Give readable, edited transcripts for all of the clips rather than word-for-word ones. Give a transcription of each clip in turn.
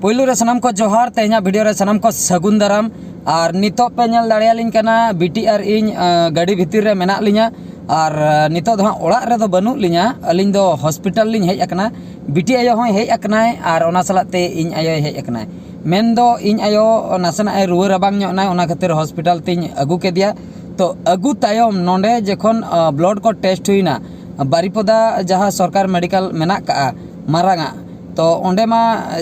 पुलू रे सनाम को जोहार तेना वीडियो रे सनाम को सगुन दाराम और नितो पे नेल दाड़ियालिन कना बीटी और इन गाड़ी भितर रे मेना लिया और नितो दो ओड़ा रे दो बनु लिया अलिन दो हॉस्पिटल लिन हेज अकना बीटी आयो होय हेज अकनाय और ओना सलाते इन आयो हेज अकनाय मेन दो इन आयो नासना ए रुवा राबांग ᱧᱚᱜ नाय ओना खातिर हॉस्पिटल तिन अगु केदिया तो अगु तायम नोंडे जखन ब्लड को टेस्ट हुईना बारीपदा जहाँ सरकार मेडिकल मेना का मारांगा तो ओंडे मा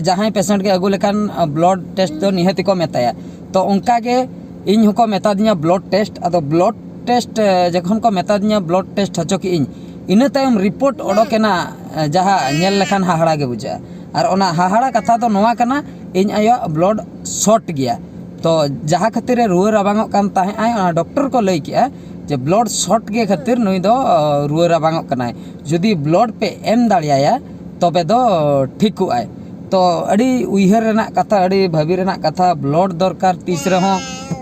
जहाँ पेशेंट के अगु लेखान ब्लड टेस्ट तो निहति को मेताया तो उनका के इन हुको मेता दिया ब्लड टेस्ट अदो ब्लड टेस्ट जखन को मेता दिया ब्लड टेस्ट हचो कि इन तायम रिपोर्ट ओडोकेना जहाँ नेल लेखान हाहाड़ा के बुझा और ओना हाहाड़ा कथा तो नोआ कना इन आयो ब्लड शॉर्ट गया तो जहाँ खातिर रुआ राबांग कान ताहे आय ओना डॉक्टर को लई किया जे ब्लड शॉर्ट के खातिर नुई दो रुआ राबांग कनाय जुदी ब्लड पे एम दाड़ियाया तबे दो ठीक आए तो अड़ी उइहर रेना कथा अड़ी भाभी रेना कथा ब्लड दरकार तीस रहो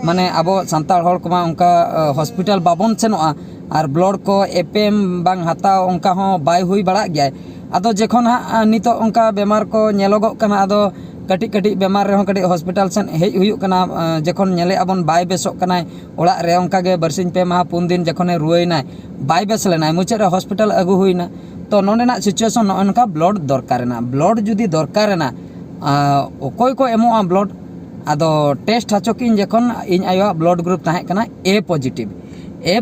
माने अब सांताल हर को उनका हॉस्पिटल बाबन सेनोआ और ब्लड को एपीएम बांग हताव उनका हो बाय हुई बड़ा गया अदो जखन हा नितो उनका बेमार को नेलोगो कना अदो कटी कटी बेमार रहो कटी हॉस्पिटल सेन हेज हुई कना जखन नेले अबन बाय बेसो कनाय ओड़ा रे उनका गे बरसिन पे माह पुन दिन जखन रुइनाय बाय बेस लेनाय मुचे रे हॉस्पिटल अगु हुईना तो नोना सिचुएशन नौका ब्लड दरकार ब्लड जुदी दरकार अकोय को एमोआ ब्लड आदो टेस्ट हचोकिन जखन इन आयो ब्लड ग्रुप ताहे कना ए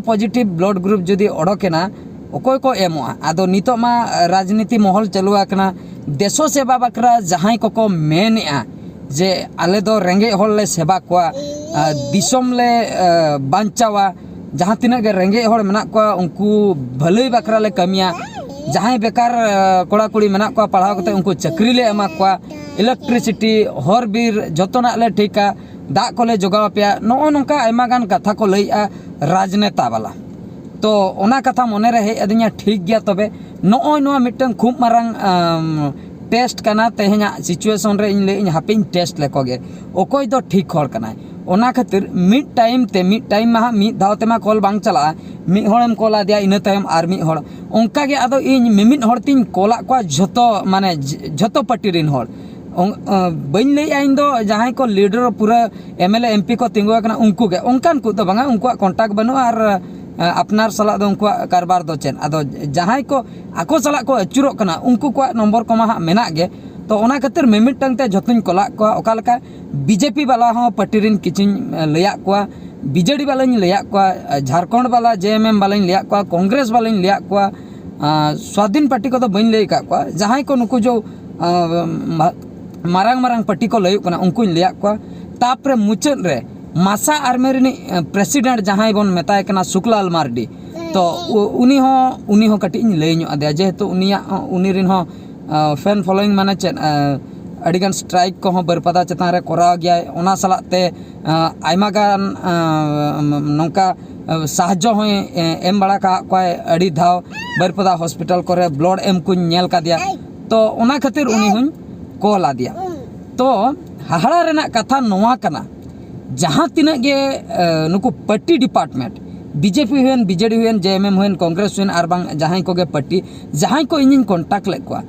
पॉजिटिव ब्लड ग्रुप जुदी ओडोकेना अकोय को एमोआ आदो नितो मा राजनीति महल चलुआ कना देशो सेवा बाकरा जहां को मेनआ जे आले दो रेंगे हल ले सेवा कोआ दिसोम ले बांचावा जहाँ तिना गे रेंगे हल मेना कोआ उनको भलई बाकरा ले कमिया जहाँ बेकार कोड़ा कुड़ी मेना को पढ़ाव करते उनको चाकरी ले एमा को इलेक्ट्रिसिटी हर बीर जतोना ले ठीका दाग को ले जोगाव पे नो नौका आयमा गान कथा को लईआ राजनेता वाला तो ओना कथा मने रे हेज अदिया ठीक गया तबे नो नो मिटन खूब मारंग टेस्ट कना तेहना सिचुएशन रे इन ले इन हापिंग टेस्ट लेको गे ओकोय दो ठीक हर कना ओना खातिर मिड टाइम मा मिड धाव तेमा कॉल बांग चला मिड होड़म कॉल दिया इन तायम आर मिड होड़ उनका गे आदो इन मिमिड होड़ तिन कॉला को झतो माने झतो पार्टी रिन होड़ बइन ले इन दो जहां को लीडर पूरा एमएलए एमपी को तिंगुआ कना उनको गे उनकान को तो बांगा उनको कांटेक्ट बनो और अपनार सला दो उनको कारबार दो चेन आदो जहां को आको सला को अचुरो कना उनको को नंबर को मा मेना गे तो ओना खातिर मिमिड टंगते जतुन कोला को ओका लका बीजेपी वाला हो पार्टी रिन किचिन लया को बीजेडी वाला लया को झारखंड वाला जेएमएम वाला लया को कांग्रेस वाला लया को स्वाधीन पार्टी को तो बइन लई का को जहां को नुको जो मारंग पार्टी को लय कना उनको लया को तापरे मुचन रे मासा आर्मी रिनी प्रेसिडेंट जहां बन मेताय कना शुक्लाल मार्डी तो उनी हो कटी लय ᱧᱚᱜ आदे जेहेतु उनिया उनी रिन हो फैन फॉलोइंग माने चेन अडिगन स्ट्राइक को बरपदा चेतान रे कोरा गया ओना सलाते आयमा गान नौका साहाଯ୍य हो एम बड़ा का कोई अड़ी धाव बरपदा हॉस्पिटल करे ब्लड एम को नेल का दिया तो ओना खातिर उनी हुन कॉल आ दिया तो हाहाड़ा रेना कथा नोआ कना जहाँ तिना गे नुको पार्टी डिपार्टमेंट बीजेपी हुन बीजेडी हुन जेएमएम हुन कांग्रेस हुन आर बांग जहां को गे पार्टी जहां को इन कांटेक्ट ले को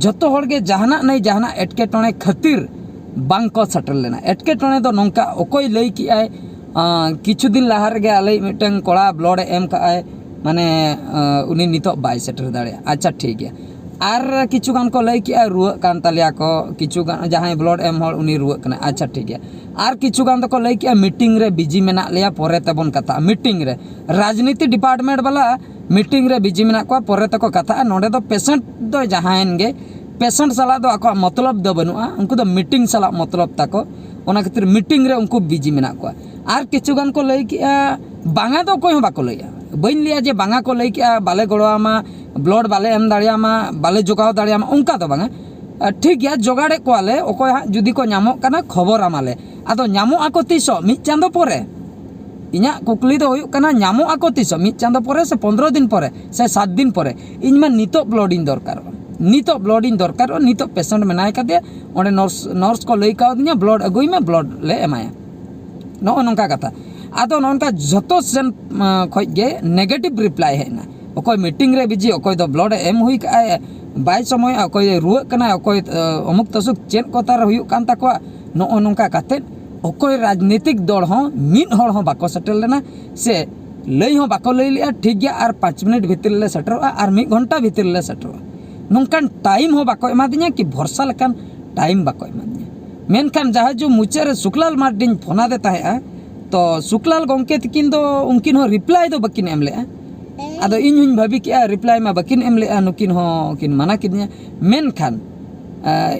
जतो हर गे जहाना नहीं जहाना एटके टोने खातिर बांग को सटल लेना एटके टोने दो नौका ओकोय लई कि आय किछु दिन लाहार गे आले मिटन कोड़ा ब्लड एम का आय माने उनी नितो बाय सेटर दाड़े अच्छा ठीक है आर किछु गान को लई कि आय रुआ कान तालिया को किछु गान जहां ब्लड एम हर उनी रुआ कना अच्छा ठीक है आर किछु गान को लई कि मीटिंग रे बिजी मेना लिया परे तबन कथा मीटिंग रे राजनीति डिपार्टमेंट वाला मीटिंग रे बिजी मेना को परे तको कथा नोडे दो पेशेंट दो जहां गे पेशेंट सला दो आको मतलब दो बनुआ उनको दो मीटिंग सला मतलब ताको ओना खातिर मीटिंग रे उनको बिजी मेना को आर किछु गान को लई कि बांगा दो कोई बाको लइया बइन लिया जे बांगा को लई कि बाले गड़वामा ब्लड बाले एम दाड़ियामा बाले जोगाव दाड़ियामा उनका तो बांगा ठीक गया जोगाड़े को आले ओकोय जुदी को नामो कना खबर आमाले आदो नामो आको तीसो मिद चांदो परे इना कुकली दो हुयु कना नामो आको तीसो मिद चांदो परे से 15 दिन परे से 7 दिन परे इन मा नितो ब्लडिंग दरकार नितो ब्लडिंग दरकार नितो पेशेंट मेनाय कदे ओंडे नर्स को लई का दिया ब्लड अगुई में ब्लड ले एमाया नो नोंका कथा आदो नोंका जतो सेन खoj गे नेगेटिव रिप्लाई हेना ओकोय मीटिंग रे बिजी ओकोय दो ब्लड एम हुई का बाय समय अकोय रुआ कना अकोय अमुक तसुक चेन को तार हुयुक कान ताकवा नो नोंका काते अकोय राजनीतिक दल हो मिद हड़ हो बाको सेटल लेना से लई हो बाको लई लिया ठीक गया और 5 मिनट भीतर ले सेटरोआ और 1 घंटा भीतर ले सेटरोआ नोंकान टाइम हो बाको एमा दिया कि भरसा लेकान टाइम बाको एमा दिया मेनखान जहाँ जो मुचारे शुक्लाल मार्डी फोना दे ताहे तो शुक्लाल गोंके तकिन दो उनकिन हो रिप्लाई दो बकिन एम लेआ आदो इन हुन भाभी कि रिप्लाई मा बकिन एम लेआ नुकिन हो किन मना किदिया मेनखान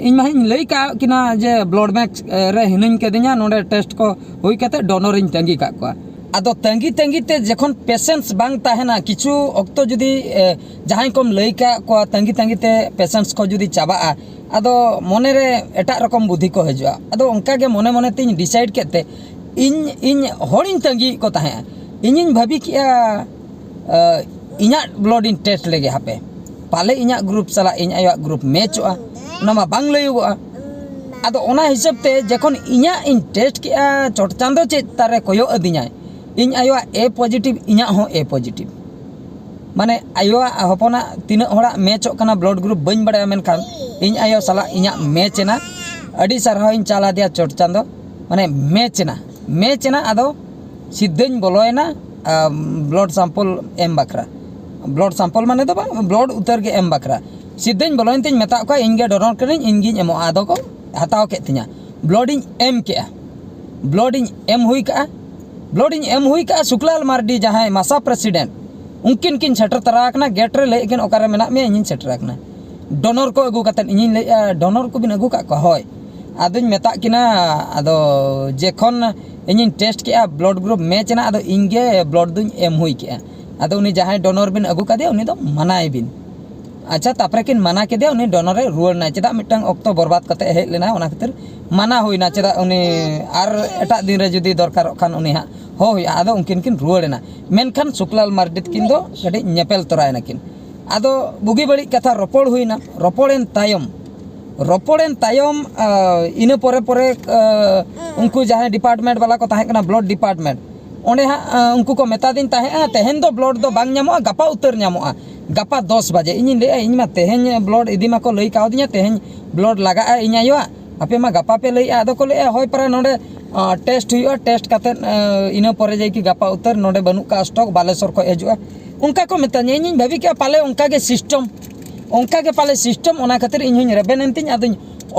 इन मा इन लई का किना जे ब्लड बैंक रे हिनिन केदिया नोडे टेस्ट को हुई कते डोनर इन तंगी का को आदो तंगी तंगी ते जखन पेशेंस बांग ताहेना किछु ऑक्तो जुदी जहां कोम लई का को तंगी तंगी ते पेशेंस को जुदी चाबा आदो मोने रे एटा रकम बुद्धि को हजुआ आदो उनका के मोने मोने तिन डिसाइड केते इन होरिन तंगी को ताहे इन भाभी किया इना ब्लड इन टेस्ट लेगे हापे पाले इना ग्रुप सला इन आयो ग्रुप मैचोआ नमा बांग लयुआ आदो ओना हिसाब ते जखन इना इन टेस्ट किया चोट चांदो चे तारे कोयो अदिना इन आयो ए पॉजिटिव इना हो ए पॉजिटिव माने आयो हपना तीना होड़ा मैचो कना ब्लड ग्रुप बइन बड़ा मेनखान इन आयो सला इना मैच ना अडी सरहा इन चाला दिया चोट चांदो माने मैच ना आदो सिद्धन बोलोयना ब्लड सैंपल एम बकरा ब्लड सैंपल माने तो ब्लड उतर के एम बकरा सिद्धन बोलोइन तिन मेता को इनगे डोनर करिन इनगिन एमो आदो को हताव के तिना ब्लड इन एम के ब्लड इन एम हुई का शुक्लाल मार्डी जहां मासा प्रेसिडेंट उनकिन किन सेटर तराकना गेट रे लेकिन ओकारे मेना मे इन सेटराकना डोनर को अगु कतन इन ले डोनर को बिन अगु का को होय आदुन मेता किना आदो जेखन इन टेस्ट के ब्लड ग्रुप मैच ना आदो इनगे ब्लड दुन एम हुई के आदो उनी जहां डोनर बिन अगु का दे उनी दो मनाय बिन अच्छा तापरे किन मना के दे उनी डोनर रे रुअर ना चदा मिटंग ऑक्तो बर्बाद कते हे लेना ओना खातिर मना होइना चदा उनी आर एटा दिन रे जुदी दरकार खान उनी हा हो आदो उनकिन किन रुअरेना मेनखान शुक्लाल मार्डी किन दो कडी नेपेल तोरायना किन आदो बुगी बड़ी कथा रोपड़ हुइना रोपड़ेन तायम इना परे परे उनको जहां डिपार्टमेंट वाला को ताहे कना ब्लड डिपार्टमेंट ओंडे हा उनको को मेता दिन ताहे तेहेन दो ब्लड दो बांग न्यामोआ गपा उतर न्यामोआ गपा 10 बजे इन ले इन मा तेहेन ब्लड इदी मा को लई कावदिया तेहेन ब्लड लगा इन आयो आपे मा गपा पे लई आदो को ले होय पर नोडे टेस्ट हुआ टेस्ट काते इना परे जाई कि गपा उतर नोडे बनु का स्टॉक बालेश्वर को हजुआ उनका को मेता इन भाभी के पाले उनका के सिस्टम ओना खातिर इन रेबेन एंतिन आदो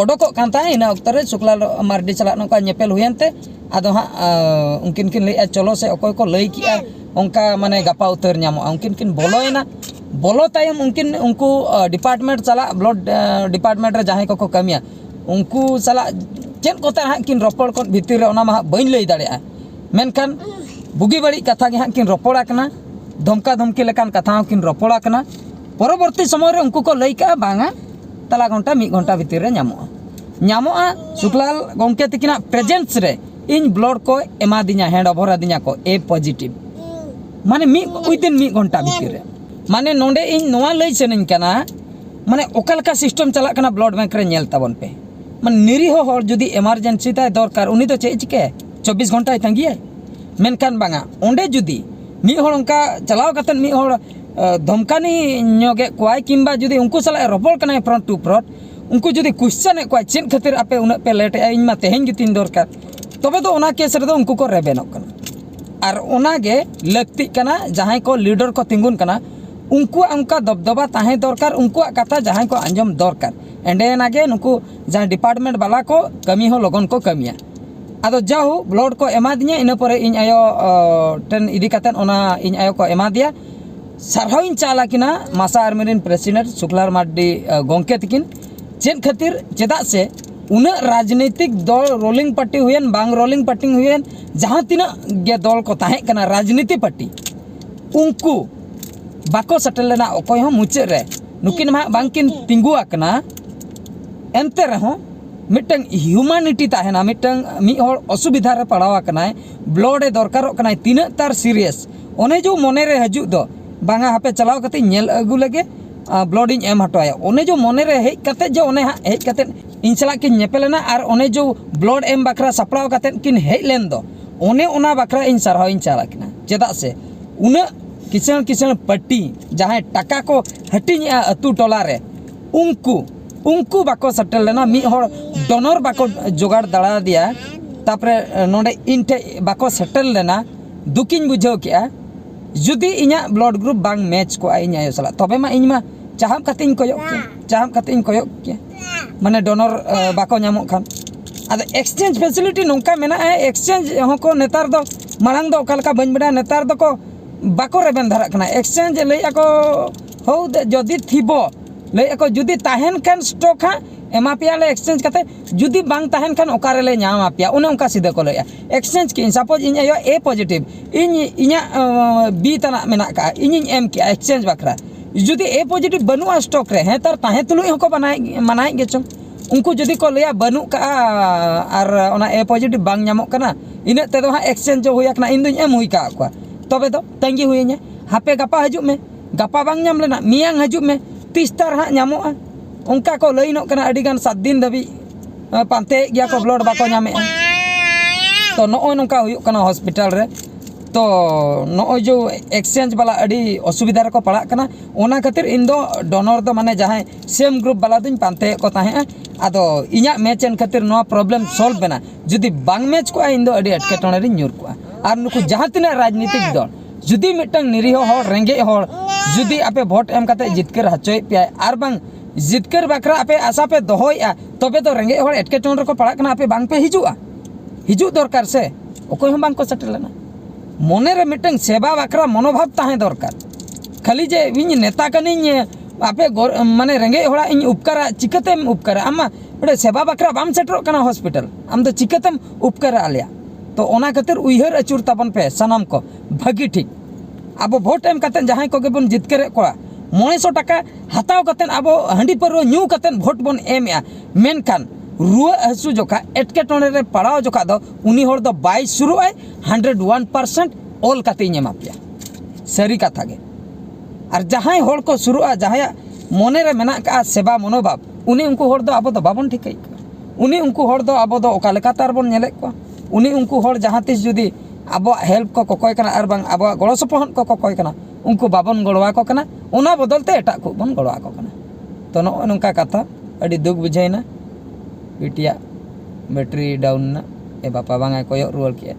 ओडोको कांता इना अक्तरे शुक्लाल मार्डी चला नका नेपेल हुयनते आदो हा उनकिन किन लई चलो से अकोय को लई किया उनका माने गपा उतर न्यामो उनकिन किन बोलोयना बोलो तायम उनकिन उनको डिपार्टमेंट चला ब्लड डिपार्टमेंट रे जहां को कमिया उनको चला चेन को ता किन रोपड़ को भीतर रे ओना मा बइन लई दाड़ेआ मेनखान बुगी बड़ी कथा के किन रोपड़ा कना धमका धमकी लेकान कथा किन रोपड़ा कना परवर्ती समय रे उनको को लई का बांगा तला घंटा 1 घंटा भीतर रे न्यामोआ शुक्लाल गोंके तकिना प्रेजेंस रे इन ब्लड को एमा दिना हैंड ओवर आदिना को ए पॉजिटिव माने विदिन 1 घंटा भीतर रे माने नोंडे इन नोआ लई सनिन कना माने ओकालका सिस्टम चला कना ब्लड बैंक रे नेल ताबन पे माने निरीह हर जदी इमरजेंसी ताय दरकार उनी तो चे चिके 24 घंटा तंगिए मेनखान बांगा ओंडे जदी मी हर उनका चलाव कतन मी हर धमकानी नोगे कोय किंबा जदी उनको सला रोपड़ कना फ्रंट टू फ्रंट उनको जदी क्वेश्चन कोय चेन खातिर आपे उना पे लेट इन मा तेहेन गितिन दरकार तबे तो ओना केस रे दो उनको को रेबेनक कना और ओना गे लगती कना जहां को लीडर को तिंगुन कना उनको उनका दबदबा ताहे दरकार उनको कथा जहां को अंजम दरकार एंडे नागे नुको जहां डिपार्टमेंट वाला को कमी हो लगन को कमिया आदो जाओ ब्लड को एमा दिया इन परे इन आयो टेन इदी कतन ओना इन आयो को एमा दिया सरहाइन चाला किना मासा आर्मीन प्रेसिडेंट शुक्लाल मार्डी गोंके तकिन चेन खातिर चेदा से उन राजनीतिक दल रोलिंग पार्टी हुएन बांग रोलिंग पार्टी हुएन जहां तिना गे दल को ताहे कना राजनीति पार्टी उनको बाको सेटल लेना अकोय हो मुचे रे नुकिन मा बांकिन तिंगुआ कना एंते रहो मिटंग ह्यूमैनिटी ताहेना मिटंग मी हर असुविधा रे पड़ावा कना ब्लड ए दरकार कना तीना तार सीरियस ओने जो मोने रे हजु दो बांगा हापे चलाव कते नेल अगु लगे ब्लड इन एम हटवाया ओने जो मोने रे हेज कते जो ओने हेज कते इन चला किन नेपेलेना और ओने जो ब्लड एम बकरा सपड़ाव कते किन हेज लेन दो ओने ओना बकरा इन सरहाव इन चला किना चेदा से उना किसान पार्टी जहां टाका को हटिंग अतु टोला रे उनको बाको सेटल लेना मी हर डोनर बाको जोगाड़ दाड़ा दिया तापरे नोडे इनटे बाको सेटल लेना दुकिन बुझाव के जुदी इना ब्लड ग्रुप बांग मैच को इन आयो सला तबे मा इन मा चाहम कते कोयो के माने डोनर बाको नामो खान आद एक्सचेंज फैसिलिटी नोंका मेना एक्सचेंज होको नेतार दो मांग दो ओकालका बन बड़ा नेतार दो को बाको रेबेन धरा कना एक्सचेंज ले आको हो जदी थिबो ले आको जुदी ताहेन कान स्टॉक हा एमा पिया ले एक्सचेंज कते जुदी बांग ताहेन कान ओकारे ले न्यामा पिया उन उनका सीधा को ले एक्सचेंज की सपोज इन आयो ए पॉजिटिव इन इना बी तना मेना का इन एम की एक्सचेंज बकरा जुदी ए पॉजिटिव बनुआ स्टॉक रे है तर ताहे तुलुई होको बनाए मनाए गे चम उनको जुदी को लेया बनु का आर ओना ए पॉजिटिव बांग न्यामो कना इने ते दो हा एक्सचेंज जो हुया कना इन दुई एम हुई का को तबे दो तंगी हुईnya हापे गपा हजू में गपा बांग न्याम लेना मियांग हजू में 30 तार हा न्यामो उनका को लईनो कना अडिगान 7 दिन दबी पांते गया को ब्लड बाको न्यामे तो नो नोंका हुयु कना हॉस्पिटल रे तो नो जो एक्सचेंज वाला अड़ी असुविधा रे को पड़ा कना ओना खातिर इन दो डोनर दो माने जहां सेम ग्रुप वाला दिन पांते को ताहे आदो इना मैचन खातिर नो प्रॉब्लम सॉल्व बना जुदी बांग मैच को इन दो अड़ी अटके टोने रे न्यूर को आर नुकु जहां तिना राजनीतिक दल जुदी मिटंग निरीह हर रेंगे हर जुदी आपे वोट एम काते जितकर हचोय पे आर बांग जितकर बकरा आपे आशा पे दोहोया तबे तो रेंगे हर एटके टोन रे को पड़ा कना आपे बांग पे हिजू दरकार से ओकोय हम बांग को सेटलना मने रे मिटंग सेवा बकरा मनोभाव ताहे दरकार खाली जे इन नेता कनिन आपे माने रेंगे हड़ा इन उपकारा चिकतेम उपकारा आमा बड़े सेवा बकरा बाम सेटरो कना हॉस्पिटल आम दो चिकतेम उपकारा आलिया तो ओना खातिर उइहर अचुर ताबन पे सनाम को भागी ठीक अब भोट एम कतेन जहां को गेबन जितकरे कोड़ा 900 टाका हताव कतेन अब हंडी पर न्यू कतेन भोट बन एमया मेनखान रुआ हसु जोखा एटके टोने रे पड़ाव जोखा दो उनी होर दो 22 शुरू आए 101% ऑल कते नेमा पिया सरी कथा गे और जहां होर को शुरू आ जहां मने रे मेना का सेवा मनोभाव उनी उनको होर दो अब दो बाबन ठिकई उनी उनको होर दो अब दो ओका लेका तार बन नेले को उनी उनको होर जहां तिस जुदी अब हेल्प को कोय कना आर बांग अब गड़ो सपोहन को कोय कना उनको बाबन गड़वा को कना उना बदलते एटा को बन गड़वा को कना तो नो नंका कथा अडी दुख बुझाइना बिटिया बैटरी डाउन ना ए बापा बांगा कोयो रुआल के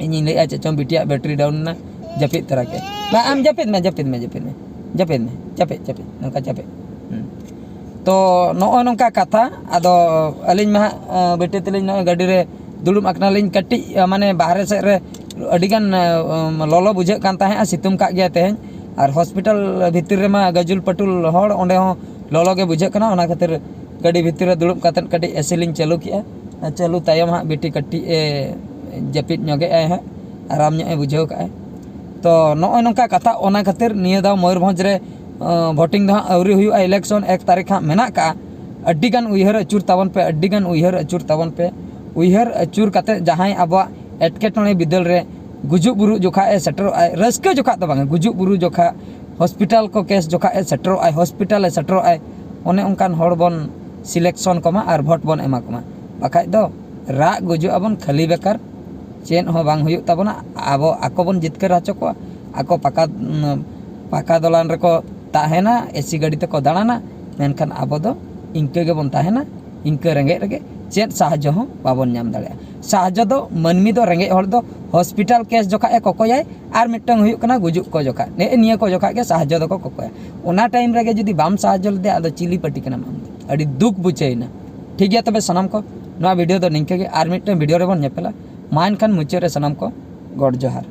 इनी ले आ चम बिटिया बैटरी डाउन ना जपित तरह के बा आम जपित में नंका जपित तो नो नंका कथा आदो अलिन मा बेटे तलिन गाड़ी रे दुड़ुम अकना लिन कट्टी माने बाहरे से रे अडिगान ललो बुझे कान ताहे सितुम का गया तेहन और हॉस्पिटल भीतर रे मा गजुल पटुल हड़ ओंडे हो ललो के बुझे कना ओना खातिर गाड़ी भीतर रे दुड़ुम कातन कटी एसिलिंग चालू किया चालू तायम हा बेटी कट्टी ए जपित नगे है आराम न्य बुझाव का तो नो नंका कथा ओना खातिर निया दाव मयूरभंज रे भोटिंग दा अवरी हुई इलेक्शन 1 तारीख हा मेना का अड्डीगान उइहर अचुर तावन पे अड्डीगान उइहर अचुर तावन पे उइहर अचुर कते जहां आबा एटकेटोने बिदल रे गुजुब बुरु जोखा ए सेटर आय रस्के जोखा तो बांगे गुजुब बुरु जोखा हॉस्पिटल को केस जोखा ए सेटर आय हॉस्पिटल ए सेटर आय ओने उनकान हड़ बन सिलेक्शन कमा और भोट बन एमा कमा बाखाय दो रा गुजु अबन खाली बेकार चेन हो बांग हुयु ताबना आबो आको बन जितकर हचो को आको पाका दलान रे को ताहेना एसी गाड़ी ते को दाणाना मेनखान आबो दो इनके गे बन ताहेना इनके रेंगे रेगे चेन साहाज्य हो बाबन नाम दाड़े साहाज्य दो मनमी दो रेंगे हड़ दो हॉस्पिटल केस जोखा ए कोकोयाय आर मिटंग हुयु कना गुजुक को जोखा ने निया को जोखा के साहाज्य दो को कोकोया ओना टाइम रेगे जदी बाम साहाज्य लदे आदो चिली पट्टी कना माम अडी दुख बुझाइना ठीक गया तबे सनाम को नवा वीडियो दो निंके के आर मिटंग वीडियो रे बन नेपेला मान खान मुचे रे सनाम को गॉड जोहार।